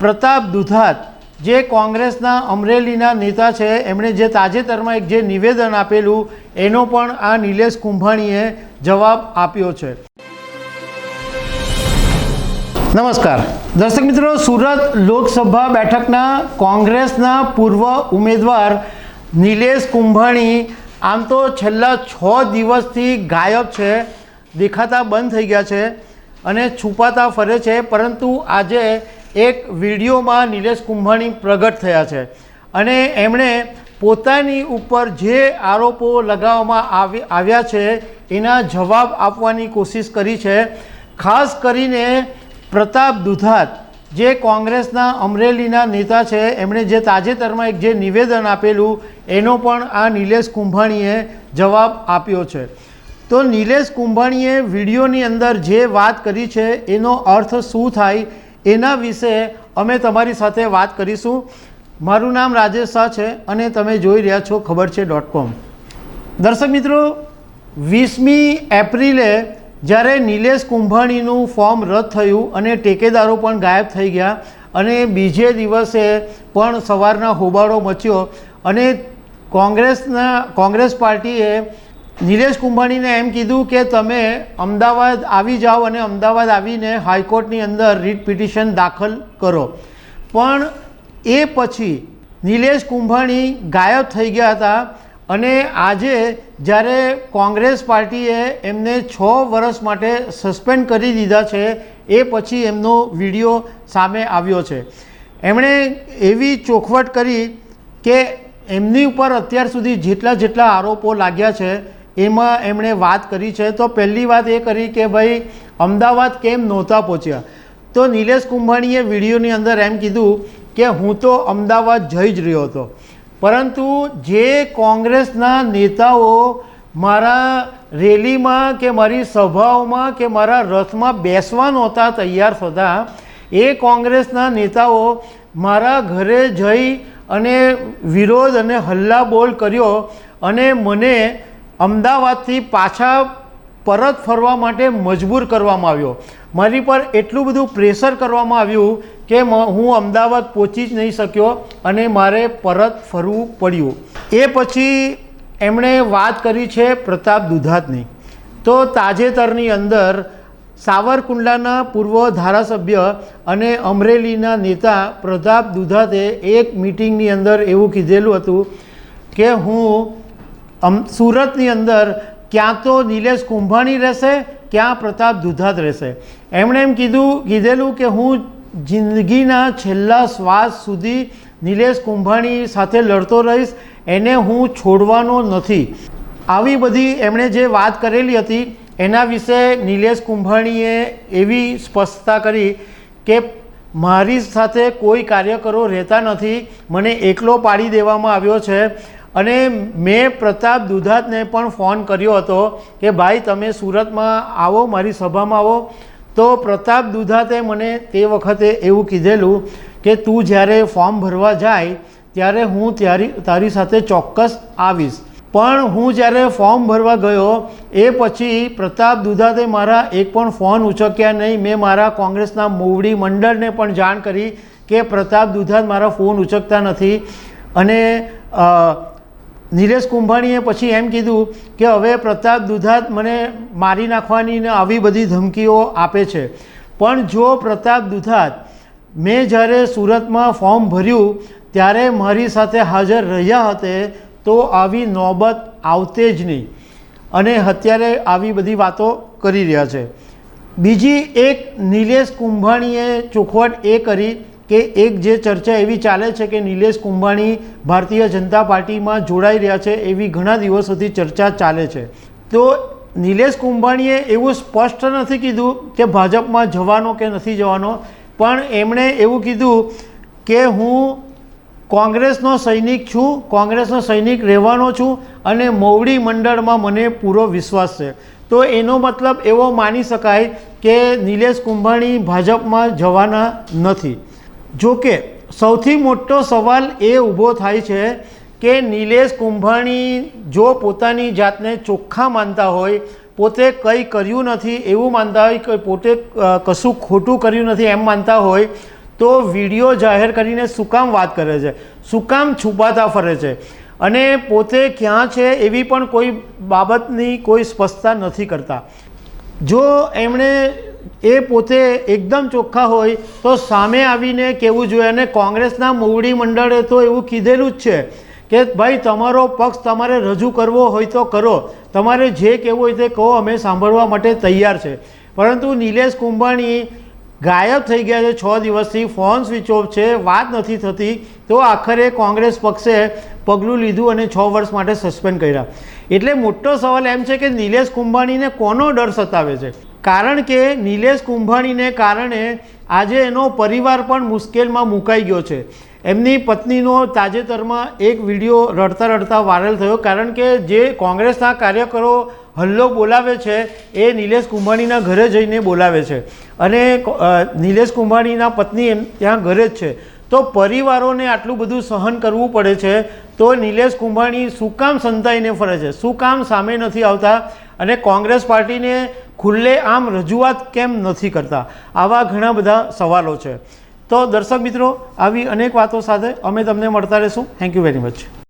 પ્રતાપ દુધાત જે કોંગ્રેસના અમરેલીના નેતા છે, એમણે જે તાજેતરમાં એક જે નિવેદન આપેલું એનો પણ આ નિલેશ કુંભાણીએ જવાબ આપ્યો છે। નમસ્કાર દર્શક મિત્રો, સુરત લોકસભા બેઠકના કોંગ્રેસના પૂર્વ ઉમેદવાર નિલેશ કુંભાણી આમ તો છેલ્લા 6 દિવસથી ગાયબ છે, દેખાતા બંધ થઈ ગયા છે અને છુપાતા ફરે છે। પરંતુ આજે એક વિડીયોમાં નિલેશ કુંભાણી પ્રગટ થયા છે અને એમણે પોતાની ઉપર જે આરોપો લગાવવામાં આવ્યા છે એના જવાબ આપવાની કોશિશ કરી છે। ખાસ કરીને પ્રતાપ દુધાત જે કોંગ્રેસના અમરેલીના નેતા છે, એમણે જે તાજેતરમાં એક જે નિવેદન આપેલું એનો પણ આ નિલેશ કુંભાણીએ જવાબ આપ્યો છે। તો નિલેશ કુંભાણીએ વિડીયોની અંદર જે વાત કરી છે એનો અર્થ શું થાય એના વિશે અમે તમારી સાથે વાત કરીશું। મારું નામ રાજેશ શાહ છે અને તમે જોઈ રહ્યા છો ખબરછે.com। દર્શક મિત્રો, 20મી એપ્રિલે જ્યારે નિલેશ કુંભાણીનું ફોર્મ રદ થયું અને ટેકેદારો પણ ગાયબ થઈ ગયા અને બીજે દિવસે પણ સવારના હોબાળો મચ્યો અને કોંગ્રેસ પાર્ટીએ નિલેશ કુંભાણીને એમ કીધું કે તમે અમદાવાદ આવી જાઓ અને અમદાવાદ આવીને હાઈકોર્ટની અંદર રીટ પિટિશન દાખલ કરો। પણ એ પછી નિલેશ કુંભાણી ગાયબ થઈ ગયા હતા અને આજે જ્યારે કોંગ્રેસ પાર્ટીએ એમને 6 વર્ષ માટે સસ્પેન્ડ કરી દીધા છે એ પછી એમનો વિડીયો સામે આવ્યો છે। એમણે એવી ચોખવટ કરી કે એમની ઉપર અત્યાર સુધી જેટલા આરોપો લાગ્યા છે એમાં એમણે વાત કરી છે। તો પહેલી વાત એ કરી કે ભાઈ અમદાવાદ કેમ નહોતા પહોંચ્યા? તો નિલેશ કુંભાણીએ વિડીયોની અંદર એમ કીધું કે હું તો અમદાવાદ જઈ જ રહ્યો હતો, પરંતુ જે કોંગ્રેસના નેતાઓ મારા રેલીમાં કે મારી સભાઓમાં કે મારા રથમાં બેસવા નહોતા તૈયાર થતા, એ કોંગ્રેસના નેતાઓ મારા ઘરે જઈ અને વિરોધ અને હલ્લાબોલ કર્યો અને મને અમદાવાદથી પાછા પરત ફરવા માટે મજબૂર કરવામાં આવ્યો। મારી પર એટલું બધું પ્રેશર કરવામાં આવ્યું કે હું અમદાવાદ પહોંચી જ નહીં શક્યો અને મારે પરત ફરવું પડ્યું। એ પછી એમણે વાત કરી છે પ્રતાપ દુધાતની। તો તાજેતરની અંદર સાવરકુંડલાના પૂર્વ ધારાસભ્ય અને અમરેલીના નેતા પ્રતાપ દુધાતે એક મિટિંગની અંદર એવું કીધેલું હતું કે હું સુરતની અંદર ક્યાં તો નિલેશ કુંભાણી રહેશે, ક્યાં પ્રતાપ દુધાત રહેશે। એમણે એમ કીધેલું કે હું જિંદગીના છેલ્લા શ્વાસ સુધી નિલેશ કુંભાણી સાથે લડતો રહીશ, એને હું છોડવાનો નથી। આવી બધી એમણે જે વાત કરેલી હતી એના વિશે નિલેશ કુંભાણીએ એવી સ્પષ્ટતા કરી કે મારી સાથે કોઈ કાર્યકરો રહેતા નથી, મને એકલો પાડી દેવામાં આવ્યો છે અને મેં પ્રતાપ દુધાતને પણ ફોન કર્યો હતો કે ભાઈ તમે સુરતમાં આવો, મારી સભામાં આવો। તો પ્રતાપ દુધાતે મને તે વખતે એવું કીધેલું કે તું જ્યારે ફોર્મ ભરવા જાય ત્યારે હું તારી સાથે ચોક્કસ આવીશ। પણ હું જ્યારે ફોર્મ ભરવા ગયો એ પછી પ્રતાપ દુધાતે મારા એક પણ ફોન ઉચક્યા નહીં। મેં મારા કોંગ્રેસના મોવડી મંડળને પણ જાણ કરી કે પ્રતાપ દુધાત મારા ફોન ઉચકતા નથી અને નિલેશ કુંભાણીએ પછી એમ કીધું કે હવે પ્રતાપ દુધાત મને મારી નાખવાની ને આવી બધી ધમકીઓ આપે છે। પણ જો પ્રતાપ દુધાત મેં જ્યારે સુરતમાં ફોર્મ ભર્યું ત્યારે મારી સાથે હાજર રહ્યા હતે તો આવી નોબત આવતે જ નહીં અને અત્યારે આવી બધી વાતો કરી રહ્યા છે। બીજી એક નિલેશ કુંભાણીએ ચોખવટ એ કરી કે એક જે ચર્ચા એવી ચાલે છે કે નિલેશ કુંભાણી ભારતીય જનતા પાર્ટીમાં જોડાઈ રહ્યા છે, એવી ઘણા દિવસોથી ચર્ચા ચાલે છે। તો નિલેશ કુંભાણીએ એવું સ્પષ્ટ નથી કીધું કે ભાજપમાં જવાનો કે નથી જવાનો, પણ એમણે એવું કીધું કે હું કોંગ્રેસનો સૈનિક છું, કોંગ્રેસનો સૈનિક રહેવાનો છું અને મોવડી મંડળમાં મને પૂરો વિશ્વાસ છે। તો એનો મતલબ એવો માની શકાય કે નિલેશ કુંભાણી ભાજપમાં જવાના નથી। જો કે સૌથી મોટો સવાલ એ ઊભો થાય છે કે નિલેશ કુંભાણી જો પોતાની જાતને ચોખ્ખા માનતા હોય, પોતે કંઈ કર્યું નથી એવું માનતા હોય, કે પોતે કશું ખોટું કર્યું નથી એમ માનતા હોય, તો વિડીયો જાહેર કરીને શું કામ વાત કરે છે, શું કામ છુપાતા ફરે છે અને પોતે ક્યાં છે એવી પણ કોઈ બાબતની કોઈ સ્પષ્ટતા નથી કરતા. જો એમણે એ પોતે એકદમ ચોખ્ખા હોય તો સામે આવીને કહેવું જોઈએ. અને કોંગ્રેસના મોવડી મંડળે તો એવું કીધેલું જ છે કે ભાઈ તમારો પક્ષ તમારે રજૂ કરવો હોય તો કરો, તમારે જે કહેવું હોય તે કહો, અમે સાંભળવા માટે તૈયાર છે. પરંતુ નિલેશ કુંભાણી ગાયબ થઈ ગયા છે 6 દિવસથી, ફોન સ્વિચ ઓફ છે, વાત નથી થતી. તો આખરે કોંગ્રેસ પક્ષે પગલું લીધું અને 6 વર્ષ માટે સસ્પેન્ડ કર્યા. એટલે મોટો સવાલ એમ છે કે નિલેશ કુંભાણીને કોનો ડર સતાવે છે? કારણ કે નિલેશ કુંભાણીને કારણે આજે એનો પરિવાર પણ મુશ્કેલમાં મુકાઈ ગયો છે. એમની પત્નીનો તાજેતરમાં એક વિડીયો રડતા રડતા વાયરલ થયો, કારણ કે જે કોંગ્રેસના કાર્યકરો હલ્લો બોલાવે છે એ નિલેશ કુંભાણીના ઘરે જઈને બોલાવે છે અને નિલેશ કુંભાણીના પત્ની ત્યાં ઘરે જ છે. તો પરિવારોને આટલું બધું સહન કરવું પડે છે તો નિલેશ કુંભાણી શું કામ સંતાઈને ફરે છે, શું કામ સામે નથી આવતા અને કોંગ્રેસ પાર્ટીને ખુલ્લે આમ રજૂઆત કેમ નથી કરતા? આવા ઘણા બધા સવાલો છે. તો દર્શક મિત્રો, આવી અનેક વાતો સાથે અમે તમને મળતા રહીશું. Thank you very much.